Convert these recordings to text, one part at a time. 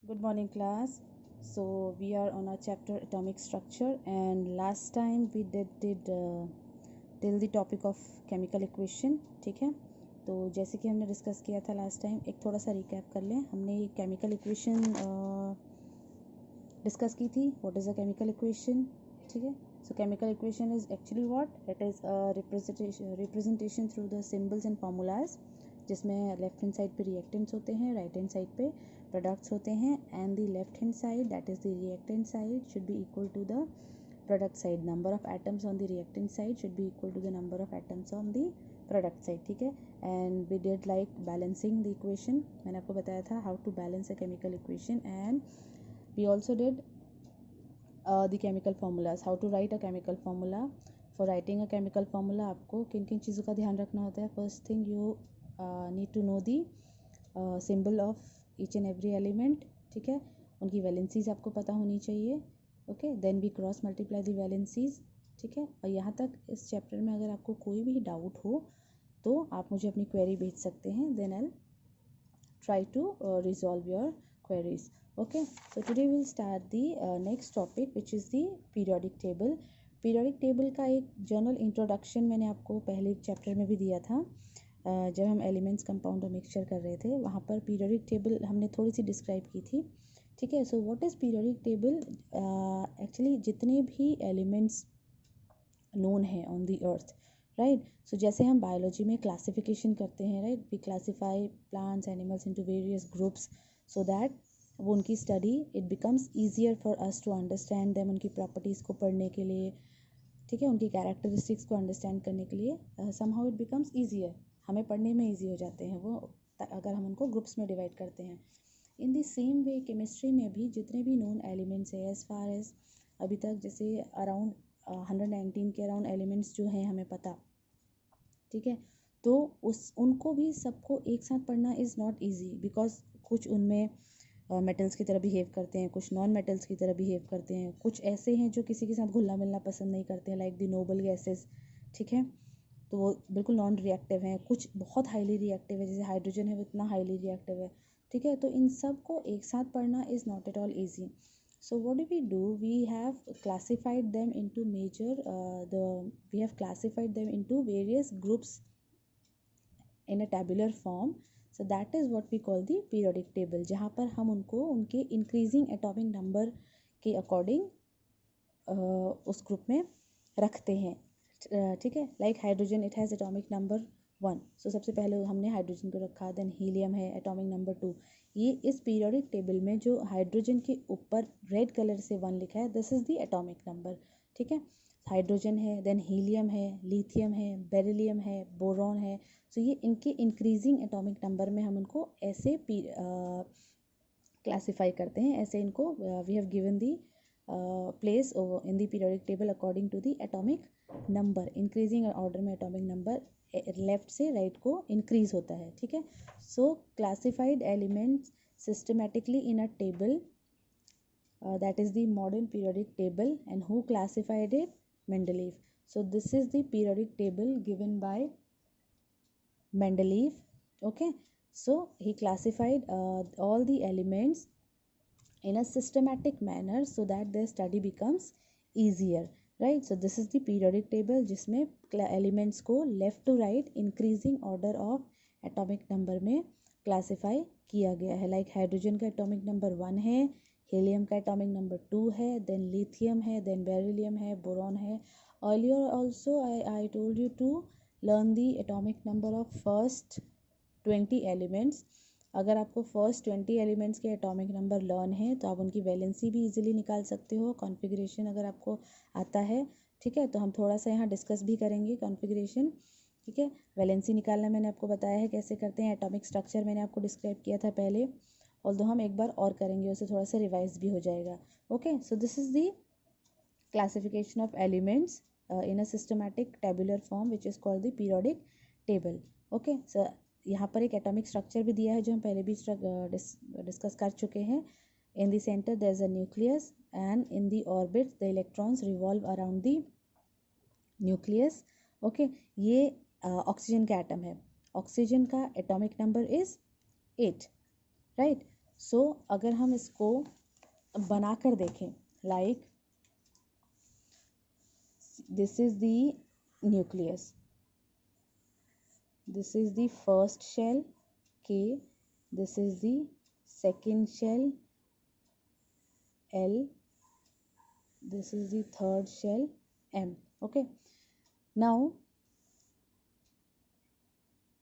Good morning, class. So we are on our chapter atomic structure, and last time we did till the topic of chemical equation. ठीक है, तो जैसे कि हमने discuss किया था लास्ट टाइम, एक थोड़ा सा रिकैप कर लें. हमने केमिकल इक्वेशन डिस्कस की थी. What is a chemical equation? ठीक है, so chemical equation is actually what it is a representation through the symbols and formulas, जिसमें लेफ्ट हैंड साइड पे रिएक्टेंट्स होते हैं, राइट हैंड साइड पे प्रोडक्ट्स होते हैं, and the left hand side that is the reactant side should be equal to the product side. Number of atoms on the reactant side should be equal to the number of atoms on the product side. ठीक है, and we did like balancing the equation. मैंने आपको बताया था how to balance a chemical equation, and we also did the chemical formulas, how to write a chemical formula. For writing a chemical formula आपको किन किन चीज़ों का ध्यान रखना होता है. First thing you need to know the symbol of each and every element. ठीक है, उनकी वैलेंसीज आपको पता होनी चाहिए. Okay, then we cross multiply the valencies. ठीक है, और यहाँ तक इस चैप्टर में अगर आपको कोई भी डाउट हो तो आप मुझे अपनी क्वेरी भेज सकते हैं. Then I try to resolve your queries. Okay, so today we'll start the next topic, which is the periodic table. Periodic table का एक जनरल इंट्रोडक्शन मैंने आपको पहले चैप्टर में भी दिया था. जब हम एलिमेंट्स कंपाउंड और मिक्सचर कर रहे थे, वहाँ पर पीरियोडिक टेबल हमने थोड़ी सी डिस्क्राइब की थी. ठीक है, so what is periodic table? Actually जितने भी एलिमेंट्स नोन है on the earth, right. So जैसे हम बायोलॉजी में क्लासिफिकेशन करते हैं, right, we classify plants animals into various groups so that वो उनकी study it becomes easier for us to understand them, उनकी प्रॉपर्टीज़ को पढ़ने के लिए. ठीक है, उनकी कैरेक्टरिस्टिक्स को अंडरस्टैंड करने के लिए समहाउ इट बिकम्स ईजियर, हमें पढ़ने में ईजी हो जाते हैं वो अगर हम उनको ग्रुप्स में डिवाइड करते हैं. In the same way chemistry में भी जितने भी नोन एलिमेंट्स है एज फार एज अभी तक, जैसे अराउंड 119 के अराउंड एलिमेंट्स जो हैं हमें पता. ठीक है, तो उनको भी सबको एक साथ पढ़ना इज़ नॉट ईजी, बिकॉज कुछ उनमें मेटल्स की तरह बिहेव करते हैं, कुछ नॉन मेटल्स की तरह बिहेव करते हैं, कुछ ऐसे हैं जो किसी के साथ घुलना मिलना पसंद नहीं करते हैं, लाइक द नोबल गैसेस. ठीक है, तो वो बिल्कुल नॉन रिएक्टिव हैं. कुछ बहुत हाईली रिएक्टिव है, जैसे हाइड्रोजन है वो इतना हाईली रिएक्टिव है. ठीक है, तो इन सब को एक साथ पढ़ना is not at all easy. So what do? We have classified them into various groups in a tabular form. So that is what we call the periodic table, जहाँ पर हम उनको उनके increasing atomic number के according उस group में रखते हैं. ठीक है, like hydrogen it has atomic number 1. सो सबसे पहले हमने हाइड्रोजन को रखा. देन हीलियम है एटॉमिक नंबर 2. ये इस पीरियोडिक टेबल में जो हाइड्रोजन के ऊपर रेड कलर से 1 लिखा है, this is the atomic number. ठीक है, हाइड्रोजन है, देन हीलियम है, लिथियम है, बेरिलियम है, बोरॉन है. सो ये इनके इंक्रीजिंग एटॉमिक नंबर में हम उनको ऐसे क्लासीफाई करते हैं, ऐसे इनको we have given the place in the periodic table according to the atomic number. increasing order में atomic number लेफ्ट से राइट को इंक्रीज होता है. ठीक है, so classified elements systematically in a table, that is the modern periodic table. And who classified it? Mendeleev. So this is the periodic table given by Mendeleev. Okay, so he classified all the elements in a systematic manner so that their study becomes easier, right. So this is the periodic table जिसमें elements को left to right increasing order of atomic number में classify किया गया है. Like hydrogen का atomic number 1 है, helium का atomic number 2 है, देन लिथियम है, देन बेरिलियम है, बोरॉन है. Earlier also I told you to learn the atomic number of first 20 elements. अगर आपको फर्स्ट 20 एलिमेंट्स के एटॉमिक नंबर लर्न है तो आप उनकी वैलेंसी भी इजीली निकाल सकते हो. कॉन्फ़िगरेशन अगर आपको आता है, ठीक है, तो हम थोड़ा सा यहाँ डिस्कस भी करेंगे कॉन्फ़िगरेशन. ठीक है, वैलेंसी निकालना मैंने आपको बताया है कैसे करते हैं. एटॉमिक स्ट्रक्चर मैंने आपको डिस्क्राइब किया था पहले, ऑल्दो हम एक बार और करेंगे, उससे थोड़ा सा रिवाइज भी हो जाएगा. Okay, so this is the classification of elements in a systematic tabular form which is called the periodic table. Okay, so यहाँ पर एक एटॉमिक स्ट्रक्चर भी दिया है जो हम पहले भी डिस्कस कर चुके हैं. In the centre there is a nucleus and in the orbit the electrons revolve around the nucleus. Okay, ये ऑक्सीजन का एटम है. ऑक्सीजन का atomic number is 8, right. So अगर हम इसको बनाकर देखें, like this is the nucleus, this is the first shell K, this is the second shell L, this is the third shell M. Okay, now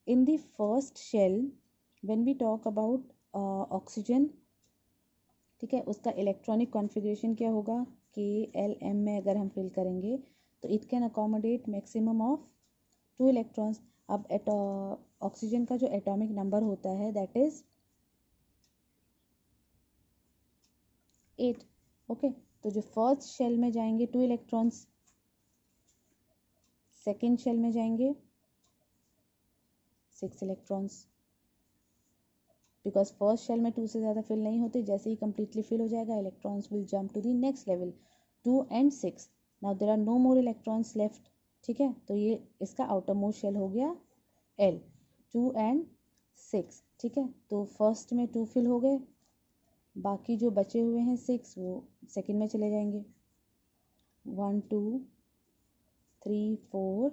in the first shell when we talk about oxygen, ठीक है, उसका electronic configuration क्या होगा, KLM में अगर हम fill करेंगे तो it can accommodate maximum of 2 electrons. अब ऑक्सीजन का जो एटॉमिक नंबर होता है दैट इज 8। ओके, तो जो फर्स्ट शेल में जाएंगे 2 इलेक्ट्रॉन्स, सेकेंड शेल में जाएंगे 6 इलेक्ट्रॉन्स, बिकॉज फर्स्ट शेल में 2 से ज़्यादा फिल नहीं होते। जैसे ही कंप्लीटली फिल हो जाएगा electrons will jump to the next level 2 and 6। Now there are no more electrons left, ठीक है, तो ये इसका आउटर मोस्ट शेल हो गया L, 2 and 6, ठीक है। तो फर्स्ट में 2 फिल हो गए, बाकी जो बचे हुए हैं 6 वो सेकंड में चले जाएंगे, 1 2 3 4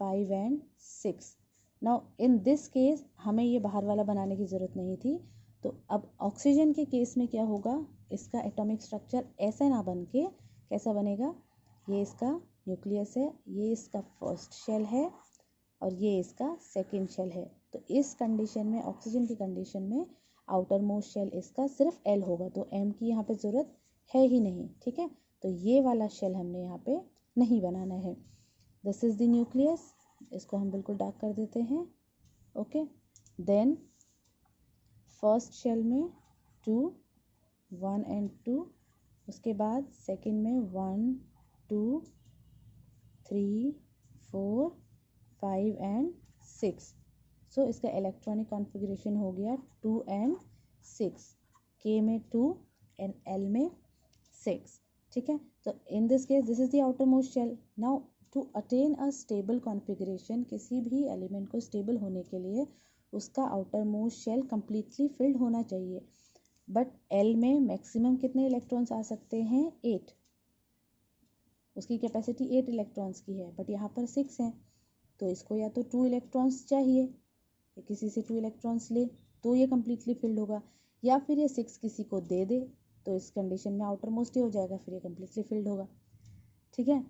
5 and 6। Now in this case हमें ये बाहर वाला बनाने की ज़रूरत नहीं थी। तो अब ऑक्सीजन के केस में क्या होगा, इसका एटॉमिक स्ट्रक्चर ऐसा ना बन के कैसा बनेगा, ये इसका न्यूक्लियस है, ये इसका फर्स्ट शेल है और ये इसका सेकंड शेल है। तो इस कंडीशन में, ऑक्सीजन की कंडीशन में, आउटर मोस्ट शेल इसका सिर्फ L होगा, तो M की यहाँ पे ज़रूरत है ही नहीं, ठीक है। तो ये वाला शेल हमने यहाँ पे नहीं बनाना है। दिस इज़ द न्यूक्लियस, इसको हम बिल्कुल डार्क कर देते हैं। ओके, देन फर्स्ट शेल में 2 1 and 2, उसके बाद सेकंड में 1 2 3 4 5 and 6। सो इसका इलेक्ट्रॉनिक कॉन्फ़िगरेशन हो गया 2 and 6, K में 2 and L में 6, ठीक है। तो in this case this is the outermost shell. Now to attain a stable configuration, किसी भी एलिमेंट को स्टेबल होने के लिए उसका outermost shell completely filled होना चाहिए। बट L में मैक्सिमम कितने इलेक्ट्रॉन्स आ सकते हैं, 8, उसकी कैपेसिटी 8 इलेक्ट्रॉन्स की है, बट यहाँ पर 6 हैं, तो इसको या तो 2 इलेक्ट्रॉन्स चाहिए, या किसी से 2 इलेक्ट्रॉन्स ले तो ये कम्प्लीटली फिल्ड होगा, या फिर ये 6 किसी को दे दे तो इस कंडीशन में आउटर मोस्ट ही हो जाएगा, फिर ये कम्प्लीटली फिल्ड होगा, ठीक है।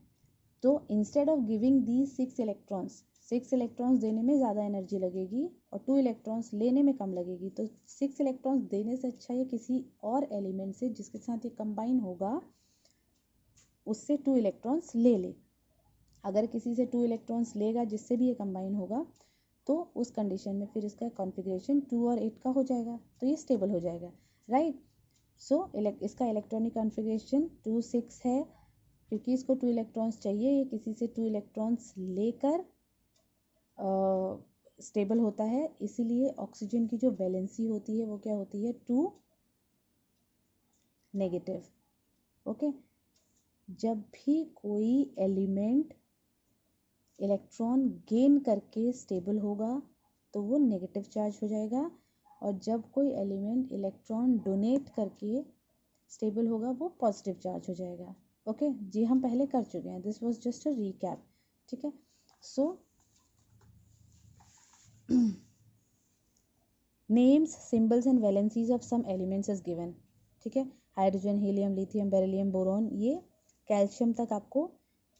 तो instead of giving the 6 electrons देने में ज़्यादा एनर्जी लगेगी और 2 इलेक्ट्रॉन्स लेने में कम लगेगी, तो 6 इलेक्ट्रॉन्स देने से अच्छा ये किसी और एलिमेंट से जिसके साथ ये कंबाइन होगा उससे 2 इलेक्ट्रॉन्स ले ले। अगर किसी से 2 इलेक्ट्रॉन्स लेगा जिससे भी ये कंबाइन होगा तो उस कंडीशन में फिर इसका कॉन्फ़िगरेशन 2 और 8 का हो जाएगा, तो ये स्टेबल हो जाएगा, राइट। सो इसका इलेक्ट्रॉनिक कॉन्फ़िगरेशन 2 6 है, क्योंकि इसको 2 इलेक्ट्रॉन्स चाहिए, ये किसी से 2 इलेक्ट्रॉन्स लेकर स्टेबल होता है, इसीलिए ऑक्सीजन की जो वैलेंसी होती है वो क्या होती है, 2 नेगेटिव। ओके, जब भी कोई एलिमेंट इलेक्ट्रॉन गेन करके स्टेबल होगा तो वो नेगेटिव चार्ज हो जाएगा, और जब कोई एलिमेंट इलेक्ट्रॉन डोनेट करके स्टेबल होगा वो पॉजिटिव चार्ज हो जाएगा। ओके, जी हम पहले कर चुके हैं, this was just a recap, ठीक है। So names, symbols and valencies of some elements is given, ठीक है। Hydrogen, helium, lithium, beryllium, boron, ये कैल्शियम तक आपको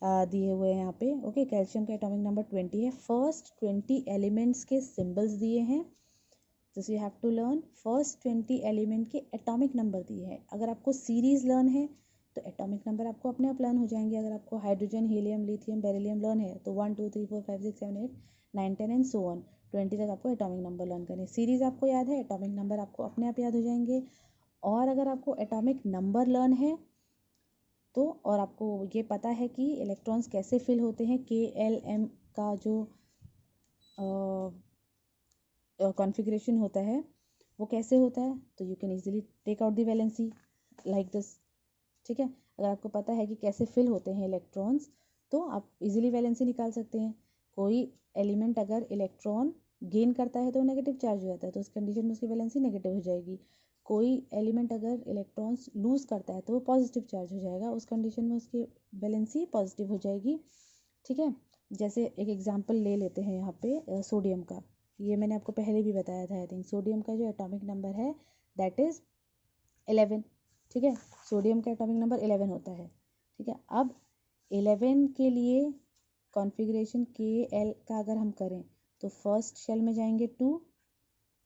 दिए हुए हैं यहाँ पे। ओके, कैल्शियम का एटॉमिक नंबर 20 है। फर्स्ट 20 एलिमेंट्स के सिंबल्स दिए हैं, this you have to learn. First 20 element के एटॉमिक नंबर दिए हैं। अगर आपको सीरीज लर्न है तो एटॉमिक नंबर आपको अपने आप लर्न हो जाएंगे। अगर आपको hydrogen, helium, lithium, beryllium learn है तो 1 2 3 4 5 6 7 8 9 10 एंड सो ऑन 20 तक आपको एटॉमिक नंबर लर्न करने। सीरीज आपको याद है, एटॉमिक नंबर आपको अपने आप याद हो जाएंगे। और अगर आपको एटॉमिक नंबर लर्न है तो, और आपको ये पता है कि इलेक्ट्रॉन्स कैसे फिल होते हैं, KLM का जो कॉन्फ़िगरेशन होता है वो कैसे होता है, तो you can easily take out the valency like this, ठीक है। अगर आपको पता है कि कैसे फिल होते हैं इलेक्ट्रॉन्स तो आप इजीली वैलेंसी निकाल सकते हैं। कोई एलिमेंट अगर इलेक्ट्रॉन गेन करता है तो नेगेटिव चार्ज हो जाता है, तो उस कंडीशन में उसकी वैलेंसी नेगेटिव हो जाएगी। कोई एलिमेंट अगर इलेक्ट्रॉन्स लूज करता है तो वो पॉजिटिव चार्ज हो जाएगा, उस कंडीशन में उसकी वैलेंसी पॉजिटिव हो जाएगी। ठीक है, जैसे एक एग्जांपल ले लेते हैं यहाँ पे सोडियम का। ये मैंने आपको पहले भी बताया था आई थिंक। सोडियम का जो एटॉमिक नंबर है दैट इज 11। ठीक है, सोडियम का एटॉमिक नंबर 11 होता है। ठीक है, अब 11 के लिए कॉन्फ़िगरेशन KL का अगर हम करें तो फर्स्ट शेल में जाएंगे 2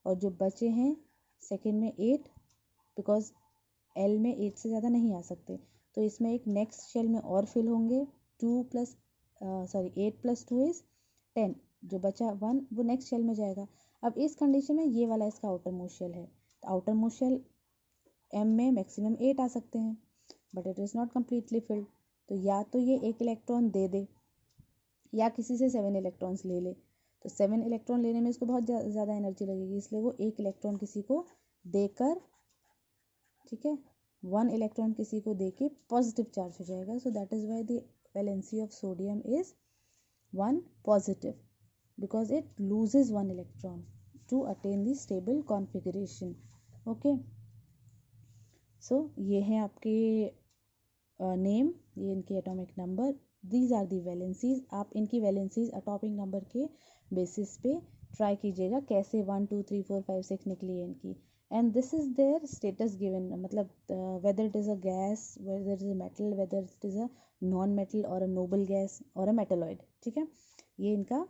और जो बचे हैं सेकेंड में 8, बिकॉज L में 8 से ज़्यादा नहीं आ सकते, तो इसमें एक नेक्स्ट शेल में और फिल होंगे 8 + 2 इज़ 10, जो बचा 1 वो नेक्स्ट शेल में जाएगा। अब इस कंडीशन में ये वाला इसका आउटर मोस्ट शेल है, तो आउटर मोस्ट शेल M में मैक्सिमम 8 आ सकते हैं, but it is not completely field. तो या तो ये 1 इलेक्ट्रॉन दे दे या किसी से 7 इलेक्ट्रॉन्स ले ले, तो 7 इलेक्ट्रॉन लेने में इसको बहुत ज़्यादा एनर्जी लगेगी, इसलिए वो 1 इलेक्ट्रॉन किसी को देकर, ठीक है, 1 इलेक्ट्रॉन किसी को देके पॉजिटिव चार्ज हो जाएगा। So that is why the valency of sodium is 1 positive, because it loses 1 electron to attain the stable configuration. Okay, so ये हैं आपके नेम, ये इनके atomic number, these are the valencies. आप इनकी वैलेंसीज एटॉमिक नंबर के basis पे try कीजिएगा कैसे 1 2 3 4 5 6 निकली है इनकी। And this is their status given, मतलब whether it is a gas, whether it is a metal, whether it is a non metal और अ नोबल गैस और अ मेटलॉइड। ठीक है, ये इनका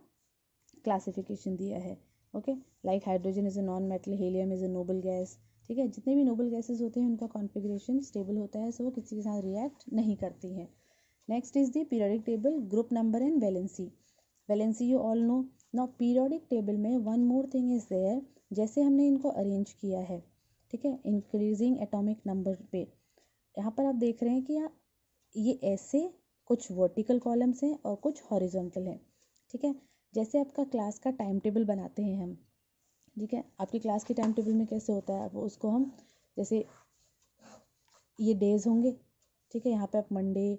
क्लासिफिकेशन दिया है। Okay, like hydrogen is a non metal, helium is a noble gas. ठीक है, जितने भी नोबल गैसेस होते हैं उनका कॉन्फ़िगरेशन स्टेबल होता है, सो वो किसी के साथ रिएक्ट नहीं करती हैं। Next is the periodic table, group number and valency. Valency you all know. Now periodic table में one more thing is there, जैसे हमने इनको अरेंज किया है, ठीक है, इंक्रीजिंग एटॉमिक नंबर पे। यहाँ पर आप देख रहे हैं कि ये ऐसे कुछ वर्टिकल कॉलम्स हैं और कुछ हॉरिजॉन्टल हैं। ठीक है, जैसे आपका क्लास का टाइम टेबल बनाते हैं हम, ठीक है, आपकी क्लास के टाइम टेबल में कैसे होता है, वो उसको हम जैसे ये डेज होंगे, ठीक है, यहाँ पे आप Monday,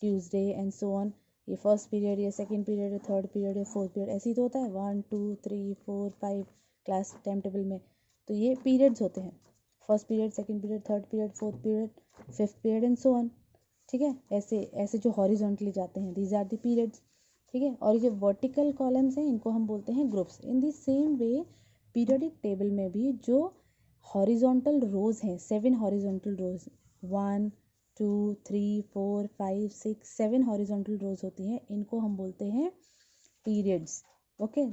Tuesday and so on, ये फर्स्ट पीरियड, ये सेकंड पीरियड, थर्ड पीरियड, या फोर्थ पीरियड, ऐसे ही तो होता है 1 2 3 4 5 क्लास टाइम टेबल में। तो ये पीरियड्स होते हैं, first period, second period, third period, fourth period, fifth period and so on. ठीक है, ऐसे ऐसे जो हॉरिजॉन्टली जाते हैं, दीज आर द पीरियड्स। ठीक है, और ये जो वर्टिकल कॉलम्स हैं इनको हम बोलते हैं groups. In the same way periodic table में भी जो हॉरिजॉन्टल रोज हैं, 7 हॉरिजॉन्टल रोज, 1 2 3 4 5 6 7 हॉरिजॉन्टल रोज होती हैं, इनको हम बोलते हैं पीरियड्स। ओके,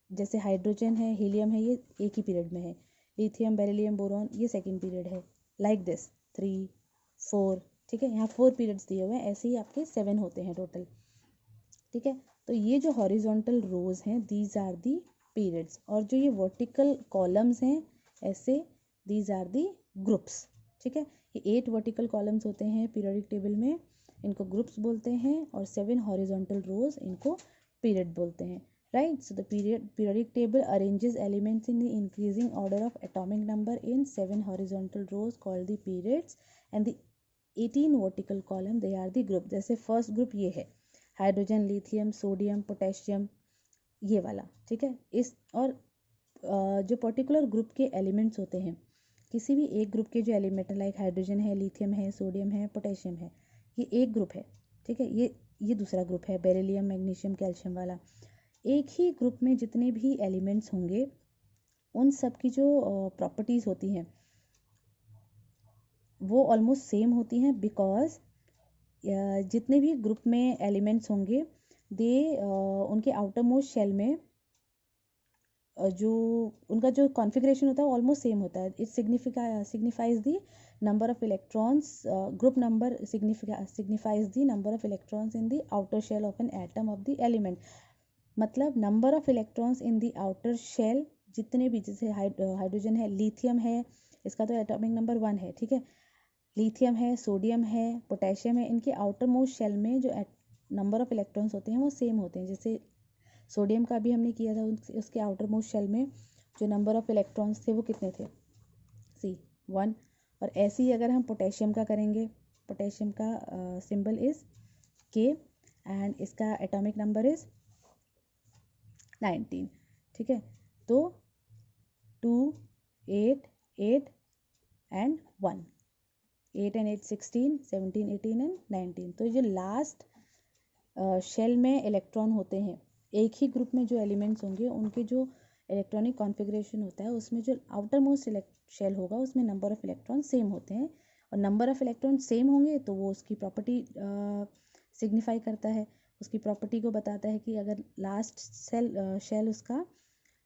जैसे हाइड्रोजन है, हीलियम है, ये एक ही पीरियड में है, लिथियम, बेरिलियम, बोरॉन ये सेकंड पीरियड है, लाइक दिस 3 4। ठीक है, यहाँ 4 पीरियड्स दिए हुए हैं, ऐसे ही आपके 7 होते हैं टोटल। ठीक है, तो ये जो हॉरिजॉन्टल रोज हैं दीज आर दी पीरियड्स, और जो ये वर्टिकल कॉलम्स हैं ऐसे, दीज आर दी ग्रुप्स। ठीक है, ये 8 वर्टिकल कॉलम्स होते हैं पीरियोडिक टेबल में, इनको ग्रुप्स बोलते हैं, और 7 हॉरिजॉन्टल रोज इनको पीरियड बोलते हैं। Right, so the periodic table arranges elements in the increasing order of atomic number in 7 horizontal rows called the periods, and the 18 vertical column they are the group। जैसे first group ये है hydrogen, lithium, sodium, potassium, ये वाला। ठीक है, इस और जो पर्टिकुलर ग्रुप के एलिमेंट्स होते हैं, किसी भी एक ग्रुप के जो एलिमेंट लाइक हाइड्रोजन है, लिथियम है, सोडियम है, पोटेशियम है, ये एक ग्रुप है। ठीक है, ये दूसरा ग्रुप है, बेरिलियम, मैग्नीशियम, कैल्शियम वाला। एक ही ग्रुप में जितने भी एलिमेंट्स होंगे उन सब की जो प्रॉपर्टीज़ होती हैं वो ऑलमोस्ट सेम होती हैं, बिकॉज जितने भी ग्रुप में एलिमेंट्स होंगे दे उनके आउटर मोस्ट शेल में जो उनका जो कॉन्फ़िगरेशन होता है ऑलमोस्ट सेम होता है। It signifies the number of electrons, group number signifies the number of electrons in the outer shell of an atom of the element. मतलब number of electrons in the outer shell जितने भी, जैसे hydrogen है, lithium है, इसका तो atomic number 1 है। ठीक है, लिथियम है, सोडियम है, पोटेशियम है, इनके आउटर मोस्ट शेल में जो नंबर ऑफ इलेक्ट्रॉन्स होते हैं वो सेम होते हैं। जैसे सोडियम का भी हमने किया था, उसके आउटर मोस्ट शेल में जो नंबर ऑफ इलेक्ट्रॉन्स थे वो कितने थे, C1। और ऐसे ही अगर हम पोटेशियम का करेंगे, पोटेशियम का सिंबल इज K एंड इसका एटॉमिक नंबर इज 19। ठीक है, तो 2 8 8 एंड 1, 8 and 8 16, 17 18 एंड 19। तो ये लास्ट शेल में इलेक्ट्रॉन होते हैं, एक ही ग्रुप में जो एलिमेंट्स होंगे उनके जो इलेक्ट्रॉनिक कॉन्फ़िगरेशन होता है उसमें जो आउटर मोस्ट शेल होगा उसमें नंबर ऑफ इलेक्ट्रॉन सेम होते हैं, और नंबर ऑफ इलेक्ट्रॉन सेम होंगे तो वो उसकी प्रॉपर्टी सिग्निफाई करता है, उसकी प्रॉपर्टी को बताता है कि अगर लास्ट शेल उसका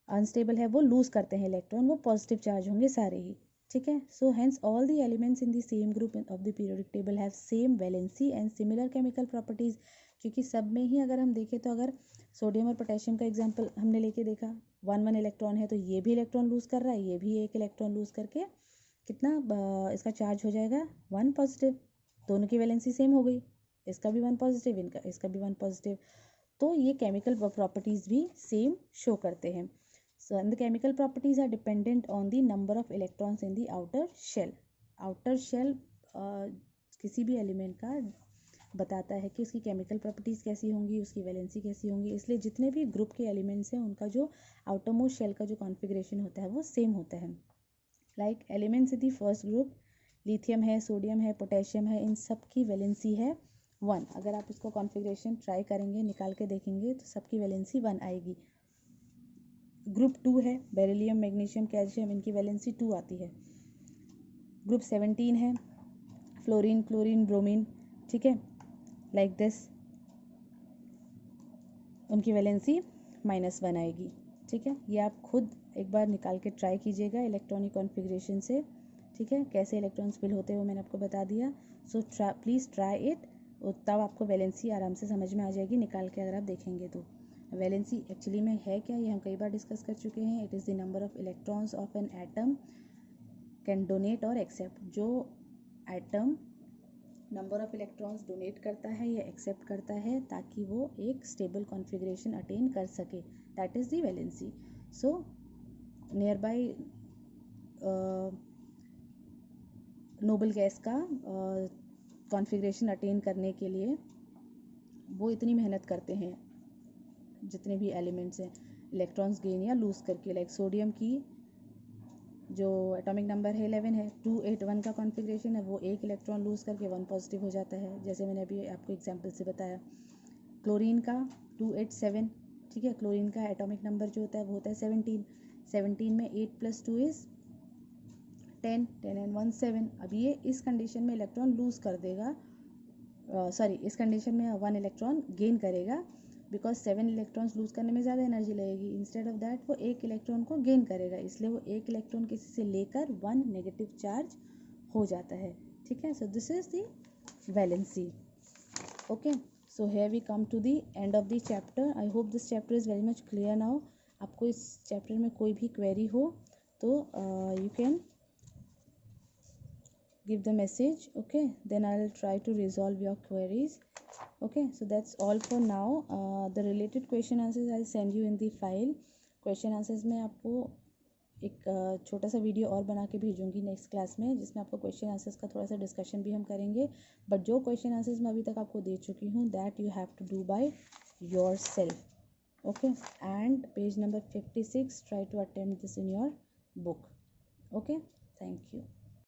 अनस्टेबल है, वो लूज़ करते हैं इलेक्ट्रॉन, वो पॉजिटिव चार्ज होंगे सारे ही, ठीक है। So hence all the elements in the same group of the periodic table have same valency and similar chemical properties, क्योंकि सब में ही अगर हम देखें तो अगर सोडियम और पोटेशियम का एग्जांपल हमने लेके देखा, 1 1 इलेक्ट्रॉन है तो ये भी इलेक्ट्रॉन लूज़ कर रहा है, ये भी एक इलेक्ट्रॉन लूज़ करके कितना इसका चार्ज हो जाएगा 1 पॉजिटिव, दोनों की वैलेंसी सेम हो गई, इसका भी 1 पॉजिटिव, इसका भी 1 पॉजिटिव, तो ये केमिकल प्रॉपर्टीज़ भी सेम शो करते हैं। So, and the chemical properties are dependent on the number of electrons in the outer shell. Outer shell किसी भी एलिमेंट का बताता है कि उसकी केमिकल प्रॉपर्टीज़ कैसी होंगी, उसकी वैलेंसी कैसी होंगी, इसलिए जितने भी ग्रुप के एलिमेंट्स हैं उनका जो आउटर मोस्ट शेल का जो कॉन्फ़िगरेशन होता है वो सेम होता है। Like elements in the first group, lithium है, सोडियम है, पोटेशियम है, इन सब की वैलेंसी है 1। अगर आप इसको कॉन्फ़िगरेशन ट्राई करेंगे, निकाल के देखेंगे तो सबकी वैलेंसी 1 आएगी। ग्रुप 2 है, बेरिलियम, मैग्नीशियम, कैल्शियम, इनकी वैलेंसी 2 आती है। ग्रुप 17 है, फ्लोरीन, क्लोरीन, ब्रोमीन, ठीक है, लाइक दिस, उनकी वैलेंसी -1 आएगी, ठीक है। ये आप खुद एक बार निकाल के ट्राई कीजिएगा इलेक्ट्रॉनिक कॉन्फ़िगरेशन से, ठीक है, कैसे इलेक्ट्रॉन स्पिल होते हैं वो मैंने आपको बता दिया। सो प्लीज़ ट्राई इट, तब आपको वैलेंसी आराम से समझ में आ जाएगी निकाल के अगर आप देखेंगे तो। वैलेंसी एक्चुअली में है क्या, ये हम कई बार डिस्कस कर चुके हैं। It is the number of electrons of an atom can donate और एक्सेप्ट, जो atom number of electrons donate करता है या एक्सेप्ट करता है ताकि वो एक स्टेबल कॉन्फ़िगरेशन अटेन कर सके, that is the valency. So near by noble gas का कॉन्फ़िगरेशन अटेन करने के लिए वो इतनी मेहनत करते हैं, जितने भी एलिमेंट्स हैं इलेक्ट्रॉन्स गेन या लूज़ करके। लाइक सोडियम की जो एटॉमिक नंबर है 11 है, 281 का कॉन्फ़िगरेशन है, वो एक इलेक्ट्रॉन लूज़ करके 1 पॉजिटिव हो जाता है, जैसे मैंने अभी आपको एग्जांपल से बताया। क्लोरीन का 287, ठीक है, क्लोरीन का एटॉमिक नंबर जो होता है वो होता है 17, 17 में 8 + 2 = 10, 10 and 1 7। अब ये इस कंडीशन में इलेक्ट्रॉन लूज़ कर देगा, इस कंडीशन में 1 इलेक्ट्रॉन गेन करेगा, बिकॉज 7 इलेक्ट्रॉन्स लूज़ करने में ज़्यादा एनर्जी लगेगी, इंस्टेड ऑफ दैट वो एक इलेक्ट्रॉन को गेन करेगा, इसलिए वो एक इलेक्ट्रॉन किसी से लेकर 1 नेगेटिव चार्ज हो जाता है, ठीक है। So this is the valency, okay. So here we come to the end of the chapter. I hope this chapter is very much clear now. आपको इस चैप्टर में कोई भी क्वेरी हो तो you can give the message, okay, then I'll try to resolve your queries, okay। So that's all for now. The related question answers I'll send you in the file. Question answers में आपको एक छोटा सा video और बना के भेजूंगी next class में, जिसमें आपको क्वेश्चन आंसर्स का थोड़ा सा डिस्कशन भी हम करेंगे, बट जो क्वेश्चन आंसर्स मैं अभी तक आपको दे चुकी हूँ that you have to do by yourself, okay. And page number 56, try to attempt this in your book, okay. Thank you.